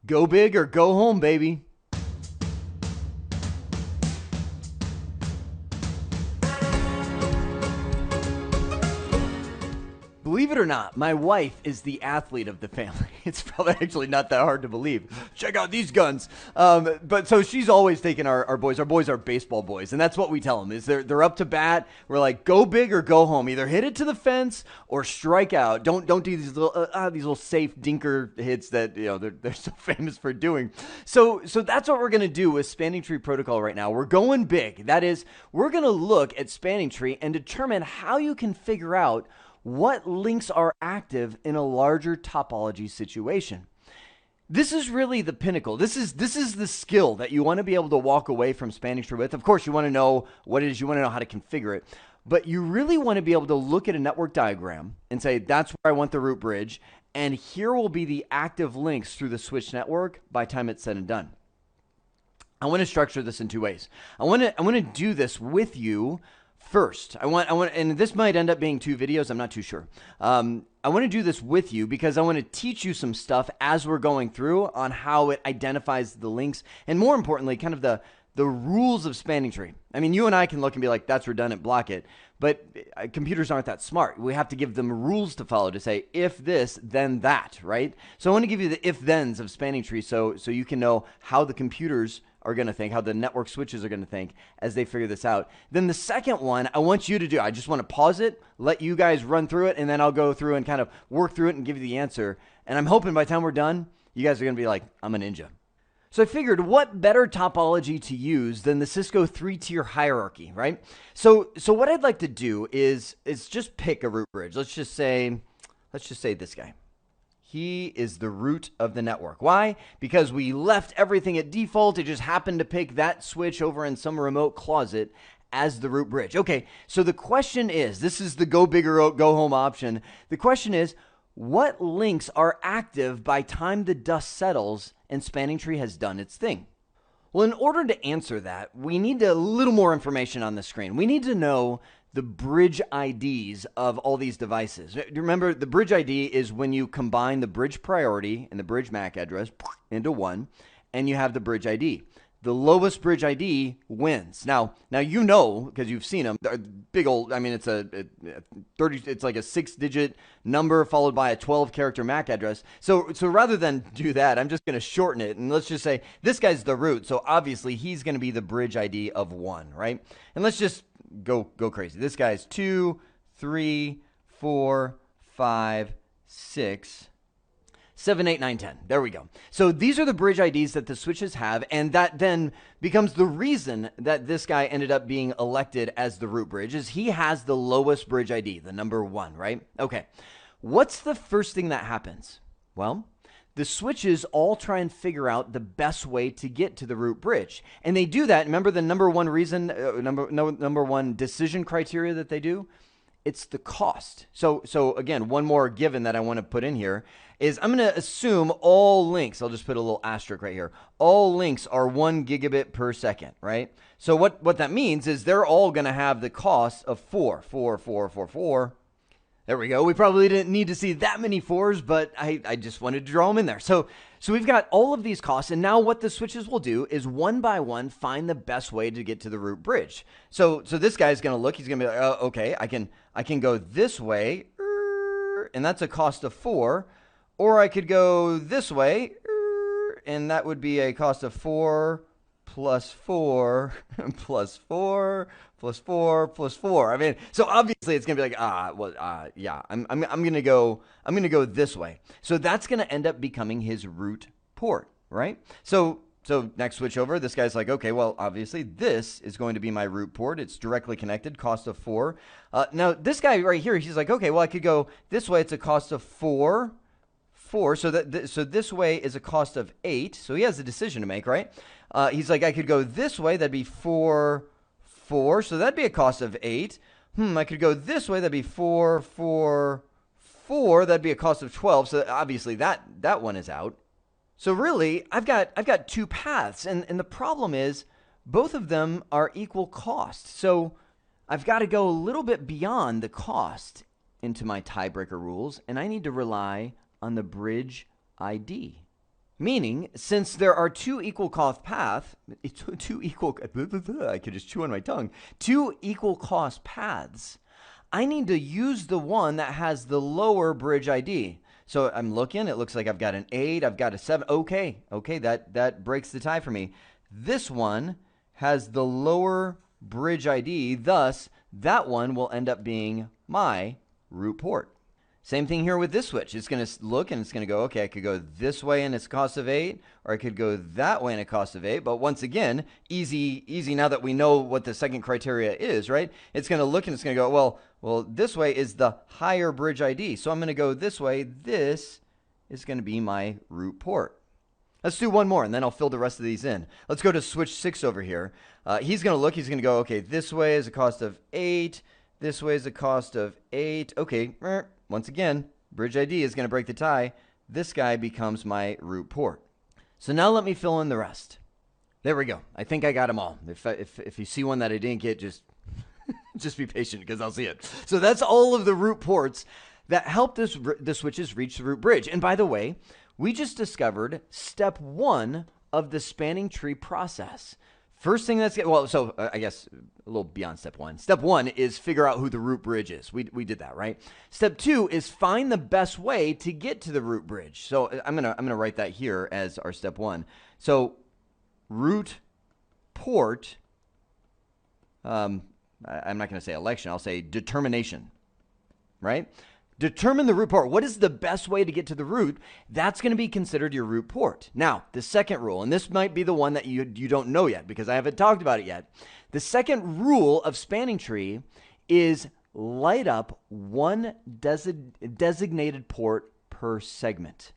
Go big or go home, baby. Believe it or not, my wife is the athlete of the family. It's probably actually not that hard to believe. Check out these guns. But so she's always taking our boys. Our boys are baseball boys, and that's what we tell them is they're up to bat. We're like, go big or go home. Either hit it to the fence or strike out. Don't do these little safe dinker hits that they're so famous for doing. So that's what we're gonna do with Spanning Tree Protocol right now. We're going big. That is, we're gonna look at Spanning Tree and determine how you can figure out what links are active in a larger topology situation. This is really the pinnacle. This is the skill that you want to be able to walk away from Spanning Tree with. Of course, you want to know what it is. You want to know how to configure it. But you really want to be able to look at a network diagram and say, that's where I want the root bridge. And here will be the active links through the switch network by the time it's said and done. I want to structure this in two ways. I want to do this with you first. I want, and this might end up being two videos. I'm not too sure. I want to do this with you because I want to teach you some stuff as we're going through on how it identifies the links, and more importantly, kind of the rules of Spanning Tree. I mean, you and I can look and be like, that's redundant, block it. But computers aren't that smart. We have to give them rules to follow to say, if this, then that, right? So I want to give you the if-thens of Spanning Tree so you can know how the computers are going to think, how the network switches are going to think as they figure this out. Then the second one, I want you to do, I just want to pause it, let you guys run through it, and then I'll go through and kind of work through it and give you the answer. And I'm hoping by the time we're done, you guys are going to be like, I'm a ninja. So I figured, what better topology to use than the Cisco 3-tier hierarchy, right? So what I'd like to do is just pick a root bridge. Let's just say this guy. He is the root of the network. Why? Because we left everything at default. It just happened to pick that switch over in some remote closet as the root bridge. Okay, so the question is, this is the go big or go home option. The question is, what links are active by time the dust settles and Spanning Tree has done its thing? Well, in order to answer that, we need a little more information on the screen. We need to know the bridge IDs of all these devices. Remember, the bridge ID is when you combine the bridge priority and the bridge MAC address into one, and you have the bridge ID. The lowest bridge ID wins. Now you know, because you've seen them, they're big old, I mean, it's it's like a 6-digit number followed by a 12-character MAC address. So rather than do that, I'm just going to shorten it, and let's just say this guy's the root, so obviously he's going to be the bridge ID of 1, right? And let's just go crazy. This guy's 2, 3, 4, 5, 6, 7, 8, 9, 10. There we go. So these are the bridge IDs that the switches have, and that then becomes the reason that this guy ended up being elected as the root bridge, is he has the lowest bridge ID, the number 1, right? Okay. What's the first thing that happens? Well, the switches all try and figure out the best way to get to the root bridge. And they do that. Remember the number one reason, number one decision criteria that they do? It's the cost. So again, one more given that I want to put in here is I'm going to assume all links, I'll just put a little asterisk right here, all links are 1 gigabit per second, right? So what that means is they're all going to have the cost of 4. There we go. We probably didn't need to see that many 4s, but I just wanted to draw them in there. So we've got all of these costs, and now what the switches will do is one by one find the best way to get to the root bridge. So this guy's going to look. He's going to be like, oh, okay, I can go this way, and that's a cost of 4, or I could go this way, and that would be a cost of 4 plus 4 plus 4 plus 4 plus 4. I mean, so obviously it's gonna be like yeah, I'm gonna go this way. So that's gonna end up becoming his root port, right? So next switch over, this guy's like, okay, well, obviously this is going to be my root port. It's directly connected, cost of 4. Now this guy right here, he's like, okay, well, I could go this way. It's a cost of 4. So this way is a cost of 8. So he has a decision to make, right? He's like, I could go this way. That'd be 4. So that'd be a cost of 8. I could go this way. That'd be 4. That'd be a cost of 12. So obviously that one is out. So really, I've got 2 paths, and the problem is both of them are equal cost. So I've got to go a little bit beyond the cost into my tiebreaker rules, and I need to rely on the bridge ID. Meaning, since there are two equal cost paths, I could just chew on my tongue, two equal cost paths, I need to use the one that has the lower bridge ID. So I'm looking, it looks like I've got an 8, I've got a 7. Okay, that breaks the tie for me. This one has the lower bridge ID, thus that one will end up being my root port. Same thing here with this switch. It's going to look and it's going to go, okay, I could go this way and it's cost of 8, or I could go that way and a cost of 8. But once again, easy now that we know what the second criteria is, right? It's going to look and it's going to go, well, this way is the higher bridge ID. So I'm going to go this way. This is going to be my root port. Let's do one more, and then I'll fill the rest of these in. Let's go to switch 6 over here. He's going to look. He's going to go, okay, this way is a cost of 8. This way is a cost of 8. Okay, once again, bridge ID is going to break the tie. This guy becomes my root port. So now let me fill in the rest. There we go. I think I got them all. If you see one that I didn't get, just be patient because I'll see it. So that's all of the root ports that help the switches reach the root bridge. And by the way, we just discovered step 1 of the spanning tree process. First thing that's, I guess a little beyond step 1. Step 1 is figure out who the root bridge is. We did that, right? Step 2 is find the best way to get to the root bridge. So I'm gonna write that here as our step 1. So root port, I'm not gonna say election, I'll say determination, right? Determine the root port. What is the best way to get to the root? That's going to be considered your root port. Now, the second rule, and this might be the one that you don't know yet because I haven't talked about it yet. The second rule of spanning tree is light up one designated port per segment.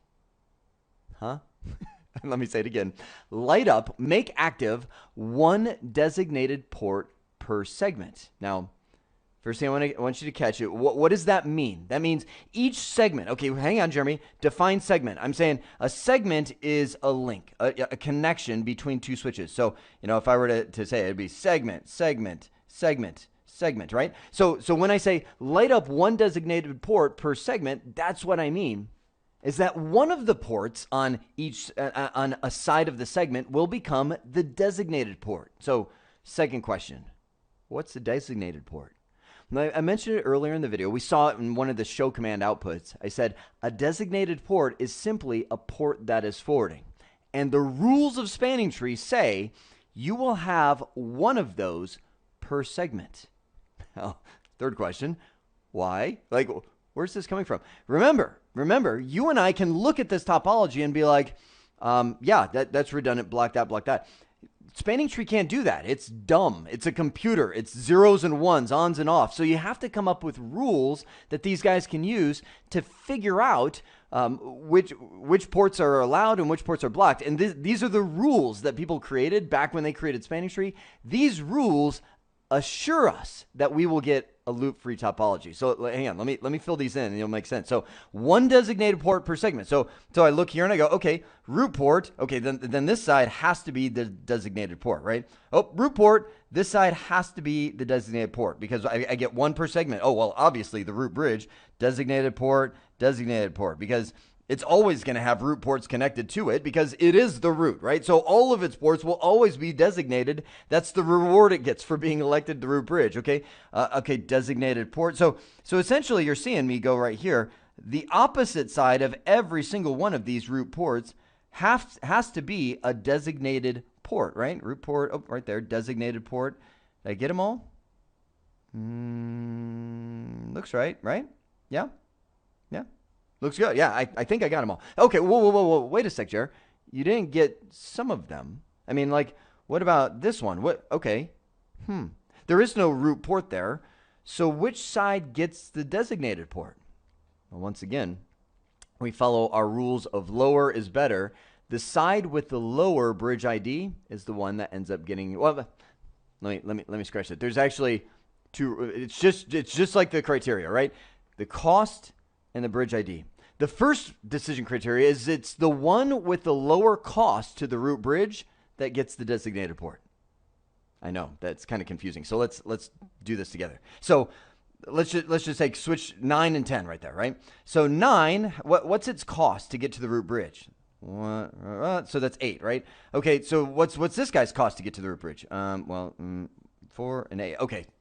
Huh? Let me say it again. Light up, make active one designated port per segment. Now, first thing I want you to catch it. What does that mean? That means each segment. Okay, hang on, Jeremy. Define segment. I'm saying a segment is a link, a connection between two switches. So, if I were to say it, it'd be segment, segment, segment, segment, right? So when I say light up one designated port per segment, that's what I mean. Is that one of the ports on on a side of the segment will become the designated port. So, second question, what's the designated port? I mentioned it earlier in the video. We saw it in one of the show command outputs. I said a designated port is simply a port that is forwarding. And the rules of spanning tree say you will have one of those per segment. Now, third question, why? Like, where's this coming from? Remember, you and I can look at this topology and be like, yeah, that's redundant, block that. Spanning tree can't do that. It's dumb. It's a computer. It's zeros and ones, ons and offs. So you have to come up with rules that these guys can use to figure out which ports are allowed and which ports are blocked. And these are the rules that people created back when they created spanning tree. These rules assure us that we will get a loop-free topology. So hang on, let me fill these in and it'll make sense. So one designated port per segment. So I look here and I go, okay, root port. Okay, then this side has to be the designated port, right? Oh, root port. This side has to be the designated port because I get one per segment. Oh, well, obviously the root bridge, designated port, because it's always going to have root ports connected to it because it is the root, right? So all of its ports will always be designated. That's the reward it gets for being elected the root bridge, okay? Okay, designated port. So essentially you're seeing me go right here. The opposite side of every single one of these root ports has to be a designated port, right? Root port, oh, right there, designated port. Did I get them all? Looks right? Yeah? Yeah? Looks good. Yeah, I think I got them all. Okay, whoa. Wait a sec, Jer. You didn't get some of them. I mean, like, what about this one? What? Okay. There is no root port there. So which side gets the designated port? Well, once again, we follow our rules of lower is better. The side with the lower bridge ID is the one that ends up getting. Well, let me scratch it. There's actually two. It's just like the criteria, right? The cost and the bridge ID. The first decision criteria is it's the one with the lower cost to the root bridge that gets the designated port. I know that's kind of confusing. So let's do this together. So let's just take switch 9 and 10 right there, right? So 9, what's its cost to get to the root bridge? So that's 8, right? Okay, so what's this guy's cost to get to the root bridge? 4 and 8.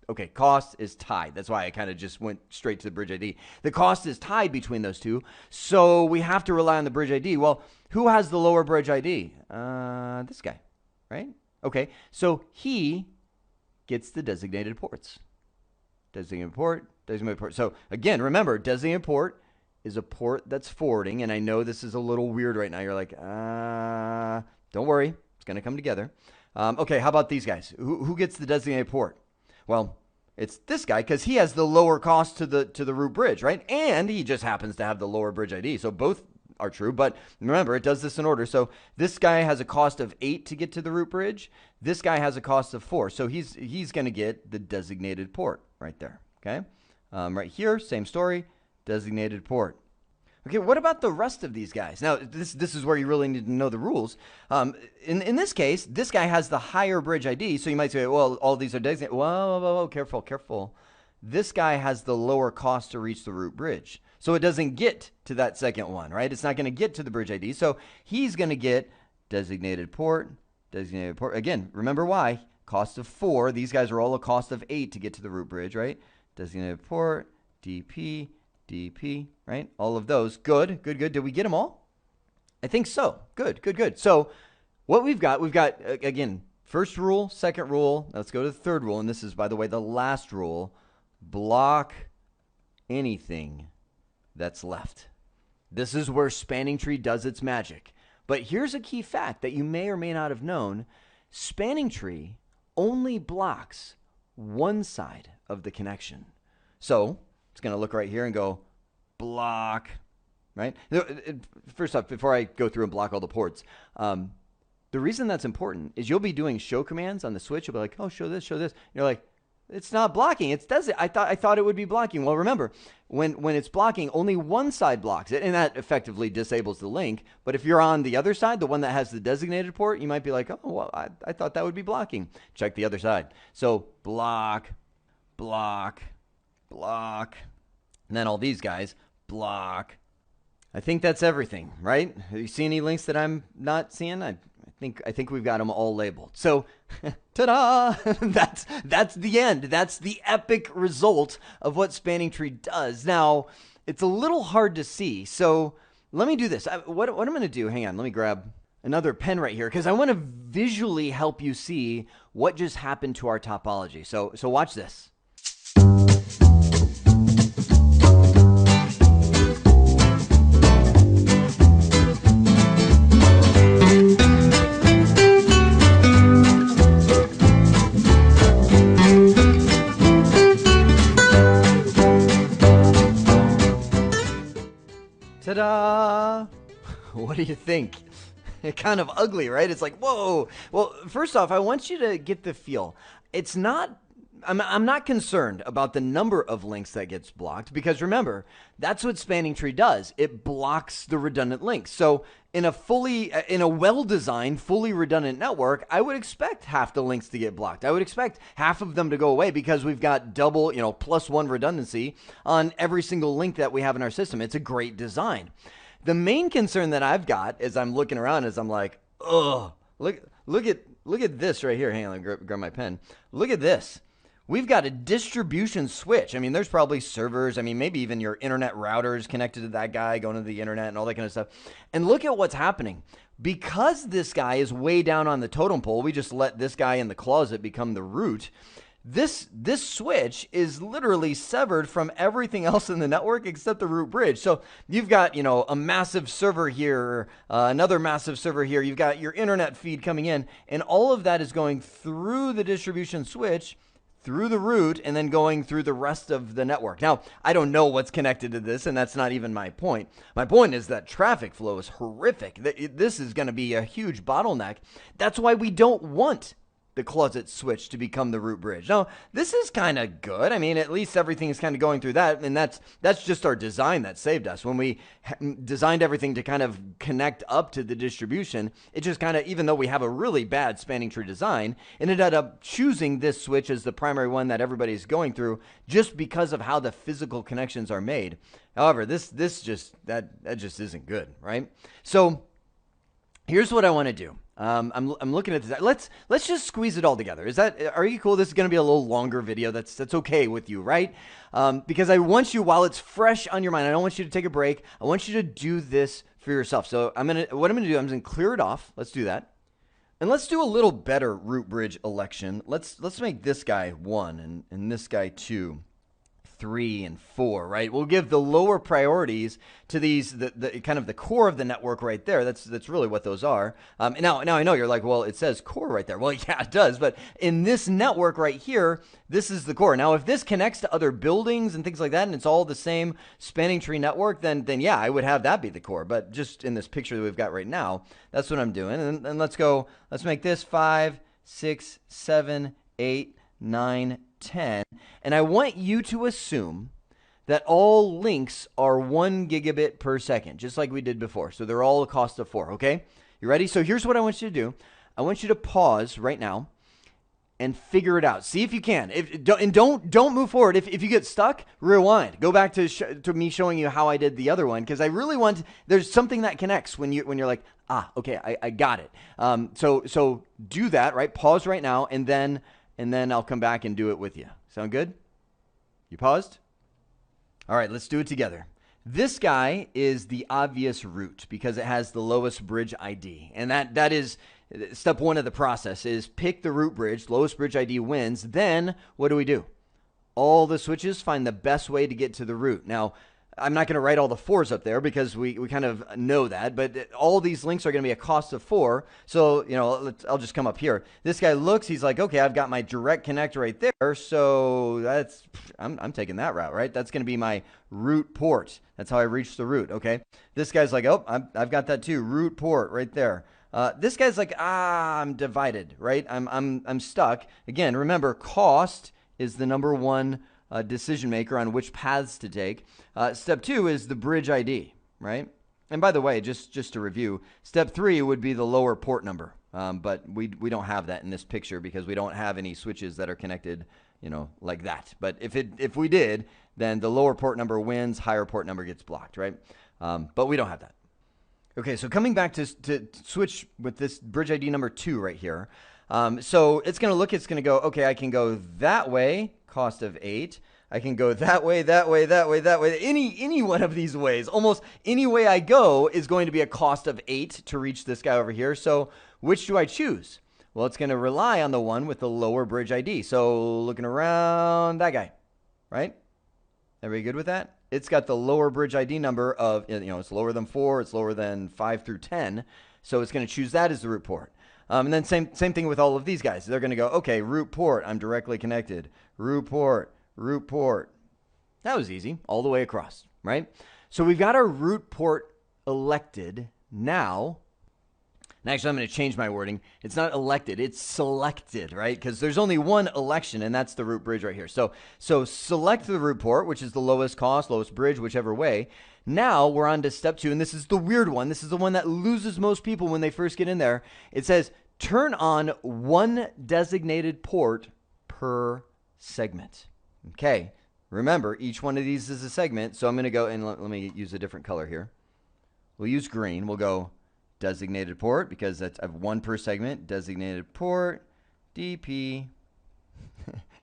Okay, cost is tied. That's why I kind of just went straight to the bridge ID. The cost is tied between those two, so we have to rely on the bridge ID. Well, who has the lower bridge ID? This guy, right? Okay, so he gets the designated ports. Designated port. So again, remember, designated port is a port that's forwarding, and I know this is a little weird right now. You're like, don't worry, it's going to come together. Okay, how about these guys? Who gets the designated port? Well, it's this guy because he has the lower cost to the root bridge, right? And he just happens to have the lower bridge ID. So both are true, but remember, it does this in order. So this guy has a cost of 8 to get to the root bridge. This guy has a cost of 4. So he's going to get the designated port right there, okay? Right here, same story, designated port. Okay, what about the rest of these guys? Now, this is where you really need to know the rules. In this case, this guy has the higher bridge ID, so you might say, well, all these are designated. Whoa, careful. This guy has the lower cost to reach the root bridge. So it doesn't get to that second one, right? It's not going to get to the bridge ID. So he's going to get designated port. Again, remember why? Cost of 4. These guys are all a cost of 8 to get to the root bridge, right? Designated port, DP, right? All of those. Good. Did we get them all? I think so. Good. So what we've got, again, first rule, second rule. Let's go to the third rule. And this is, by the way, the last rule. Block anything that's left. This is where spanning tree does its magic. But here's a key fact that you may or may not have known. Spanning tree only blocks one side of the connection. So it's going to look right here and go block, right? First off, before I go through and block all the ports, the reason that's important is you'll be doing show commands on the switch. You'll be like, oh, show this. And you're like, it's not blocking. It does it. I thought it would be blocking. Well, remember, when it's blocking, only one side blocks it, and that effectively disables the link. But if you're on the other side, the one that has the designated port, you might be like, oh, well, I thought that would be blocking. Check the other side. So block, and then all these guys, block. I think that's everything, right? You see any links that I'm not seeing? I think we've got them all labeled. So, ta-da! That's the end. That's the epic result of what spanning tree does. Now, it's a little hard to see, so let me do this. What I'm going to do, hang on, let me grab another pen right here, because I want to visually help you see what just happened to our topology. So watch this. Ta-da! What do you think? Kind of ugly, right? It's like, whoa. Well, first off, I want you to get the feel. It's not, I'm not concerned about the number of links that gets blocked, because remember, that's what spanning tree does. It blocks the redundant links. So in a well-designed, fully redundant network, I would expect half the links to get blocked. I would expect half of them to go away because we've got double, +1 redundancy on every single link that we have in our system. It's a great design. The main concern that I've got as I'm looking around is I'm like, ugh, look at this right here. Hang on, let me grab my pen. Look at this. We've got a distribution switch. I mean, there's probably servers. I mean, maybe even your internet routers connected to that guy, going to the internet and all that kind of stuff. And look at what's happening. Because this guy is way down on the totem pole, we just let this guy in the closet become the root. This switch is literally severed from everything else in the network except the root bridge. So you've got, a massive server here, another massive server here. You've got your internet feed coming in, and all of that is going through the distribution switch, through the root, and then going through the rest of the network. Now, I don't know what's connected to this, and that's not even my point. My point is that traffic flow is horrific. This is going to be a huge bottleneck. That's why we don't want the closet switch to become the root bridge. Now, this is kind of good. I mean, at least everything is kind of going through that, and that's just our design that saved us. When we designed everything to kind of connect up to the distribution, it just kind of, even though we have a really bad spanning tree design, it ended up choosing this switch as the primary one that everybody's going through just because of how the physical connections are made. However, that just isn't good, right? So Here's what I want to do. I'm looking at this. Let's just squeeze it all together. Are you cool? This is going to be a little longer video. That's okay with you, right? Because I want you, while it's fresh on your mind, I don't want you to take a break. I want you to do this for yourself. So what I'm gonna do, I'm gonna clear it off. Let's do that. And let's do a little better root bridge election. Let's make this guy 1 and this guy 2, 3, and 4, right? We'll give the lower priorities to these, the kind of the core of the network right there. That's really what those are. Now I know you're like, well, it says core right there. Well, yeah, it does. But in this network right here, this is the core. Now, if this connects to other buildings and things like that, and it's all the same spanning tree network, then yeah, I would have that be the core. But just in this picture that we've got right now, that's what I'm doing. And let's make this 5, 6, 7, 8, 9, 10. And I want you to assume that all links are 1 gigabit per second, just like we did before. So they're all a cost of 4, okay? You ready? So here's what I want you to do. I want you to pause right now and figure it out. See if you can. Don't move forward. If you get stuck, rewind. Go back to me showing you how I did the other one, because I really want there's something that connects when you're like, okay, I got it. So do that, right? Pause right now, and then I'll come back and do it with you. Sound good? You paused? All right, let's do it together. This guy is the obvious root because it has the lowest bridge ID. And that is step 1 of the process, is pick the root bridge. Lowest bridge ID wins. Then what do? All the switches find the best way to get to the root. Now, I'm not going to write all the 4s up there because we kind of know that, but all these links are going to be a cost of 4. So, I'll just come up here. This guy looks, he's like, okay, I've got my direct connect right there. So I'm taking that route, right? That's going to be my root port. That's how I reach the root. Okay. This guy's like, oh, I've got that too. Root port right there. This guy's like, I'm divided, right? I'm stuck. Again, remember, cost is the number 1 decision maker on which paths to take. Step 2 is the bridge ID, right? And by the way, just to review, step 3 would be the lower port number. But we don't have that in this picture because we don't have any switches that are connected, like that. But if we did, then the lower port number wins, higher port number gets blocked, right? But we don't have that. Okay, so coming back to switch with this bridge ID number 2 right here. So it's going to go, okay, I can go that way, cost of 8. I can go that way, that way, that way, that way. Any one of these ways, almost any way I go is going to be a cost of 8 to reach this guy over here. So which do I choose? Well, it's going to rely on the one with the lower bridge ID. So looking around, that guy, right? Everybody good with that? It's got the lower bridge ID number of, it's lower than 4, it's lower than 5 through 10. So it's going to choose that as the root port. And then same thing with all of these guys. They're going to go, okay, root port, I'm directly connected. Root port, root port. That was easy, all the way across, right? So we've got our root port elected now. And actually, I'm going to change my wording. It's not elected, it's selected, right? Because there's only one election, and that's the root bridge right here. So select the root port, which is the lowest cost, lowest bridge, whichever way. Now we're on to step 2, and this is the weird one. This is the one that loses most people when they first get in there. It says, turn on 1 designated port per segment. Okay, remember, each one of these is a segment, so I'm going to go, and let me use a different color here. We'll use green. We'll go designated port, because I have 1 per segment. Designated port, DP.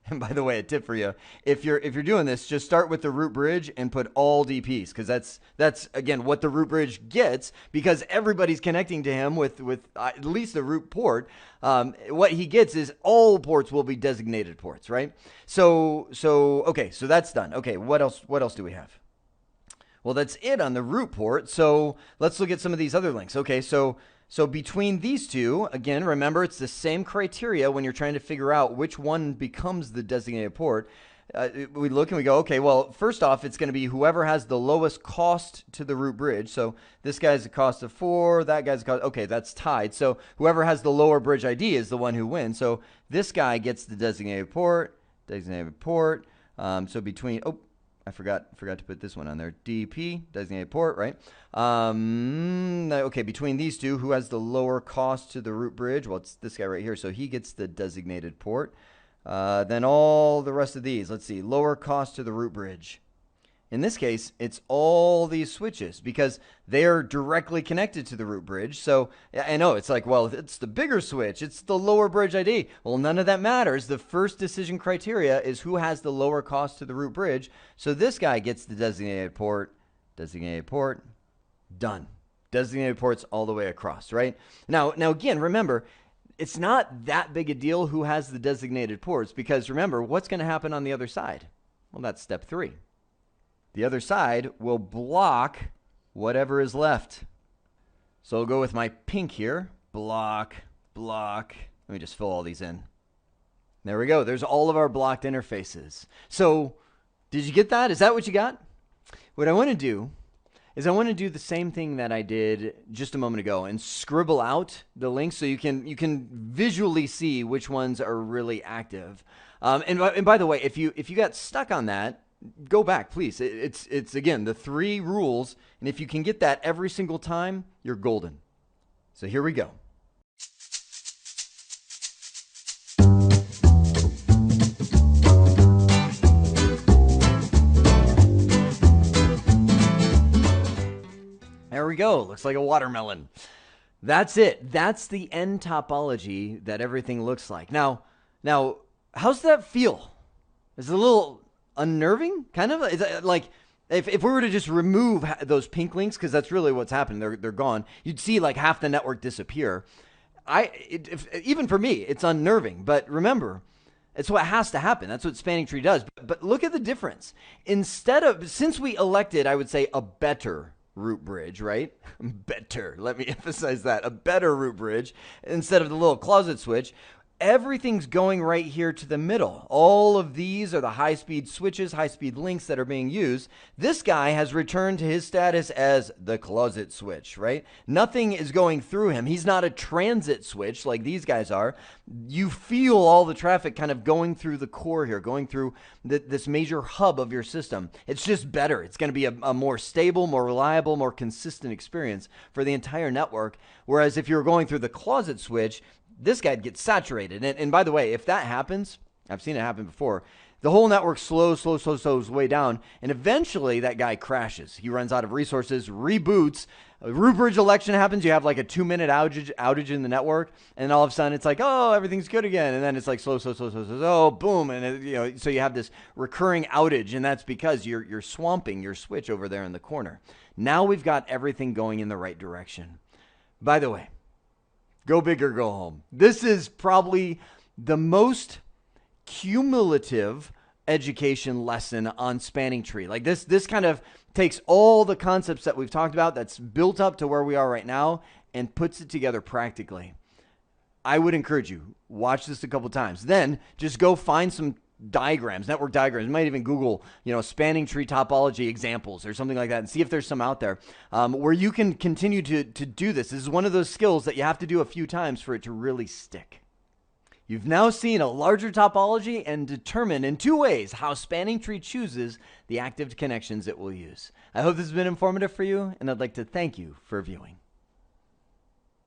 And by the way, a tip for you, if you're doing this, just start with the root bridge and put all DPs, because that's again what the root bridge gets, because everybody's connecting to him with at least the root port. What he gets is all ports will be designated ports, right? So okay, so that's done. Okay, what else do we have? Well, that's it on the root port. So let's look at some of these other links. Okay, so between these two, again, remember, it's the same criteria when you're trying to figure out which one becomes the designated port. We look and we go, okay, well, first off, it's going to be whoever has the lowest cost to the root bridge. So this guy's a cost of 4, that guy's a cost, okay, that's tied. So whoever has the lower bridge ID is the one who wins. So this guy gets the designated port. So between, I forgot to put this one on there. DP, designated port, right? Okay, between these two, who has the lower cost to the root bridge? Well, it's this guy right here, so he gets the designated port. Then all the rest of these, let's see, lower cost to the root bridge. In this case, it's all these switches because they are directly connected to the root bridge. So I know it's like, well, it's the bigger switch. It's the lower bridge ID. Well, none of that matters. The first decision criteria is who has the lower cost to the root bridge. So this guy gets the designated port, done. Designated ports all the way across, right? Now again, remember, it's not that big a deal who has the designated ports because remember, what's going to happen on the other side? Well, that's step 3. The other side will block whatever is left. So I'll go with my pink here. Block. Let me just fill all these in. There we go. There's all of our blocked interfaces. So did you get that? Is that what you got? What I want to do is I want to do the same thing that I did just a moment ago and scribble out the links so you can visually see which ones are really active. And by the way, if you got stuck on that, go back, please. It's again, the 3 rules, and if you can get that every single time, you're golden. So here we go. There we go. Looks like a watermelon. That's it. That's the end topology that everything looks like. Now, how's that feel? Is it a little unnerving, kind of? Is it like if we were to just remove those pink links, because that's really what's happened, they're gone, you'd see like half the network disappear. Even for me, it's unnerving. But remember, it's what has to happen. That's what spanning tree does. But look at the difference. Since we elected, I would say, a better root bridge, right? Better. Let me emphasize that. A better root bridge instead of the little closet switch. Everything's going right here to the middle. All of these are the high-speed switches, high-speed links that are being used. This guy has returned to his status as the closet switch, right? Nothing is going through him. He's not a transit switch like these guys are. You feel all the traffic kind of going through the core here, going through this major hub of your system. It's just better. It's going to be a more stable, more reliable, more consistent experience for the entire network. Whereas if you're going through the closet switch, this guy gets saturated. And by the way, if that happens, I've seen it happen before, the whole network slows way down, and eventually that guy crashes. He runs out of resources, reboots, a root bridge election happens, you have like a 2-minute outage in the network, and all of a sudden it's like, oh, everything's good again, and then it's like slow, boom, and so you have this recurring outage, and that's because you're swamping your switch over there in the corner. Now we've got everything going in the right direction. By the way, go big or go home. This is probably the most cumulative education lesson on spanning tree. Like this kind of takes all the concepts that we've talked about that's built up to where we are right now and puts it together practically. I would encourage you, watch this a couple times. Then just go find some diagrams, network diagrams. You might even Google, spanning tree topology examples or something like that and see if there's some out there where you can continue to do this. This is one of those skills that you have to do a few times for it to really stick. You've now seen a larger topology and determined in 2 ways how spanning tree chooses the active connections it will use. I hope this has been informative for you, and I'd like to thank you for viewing.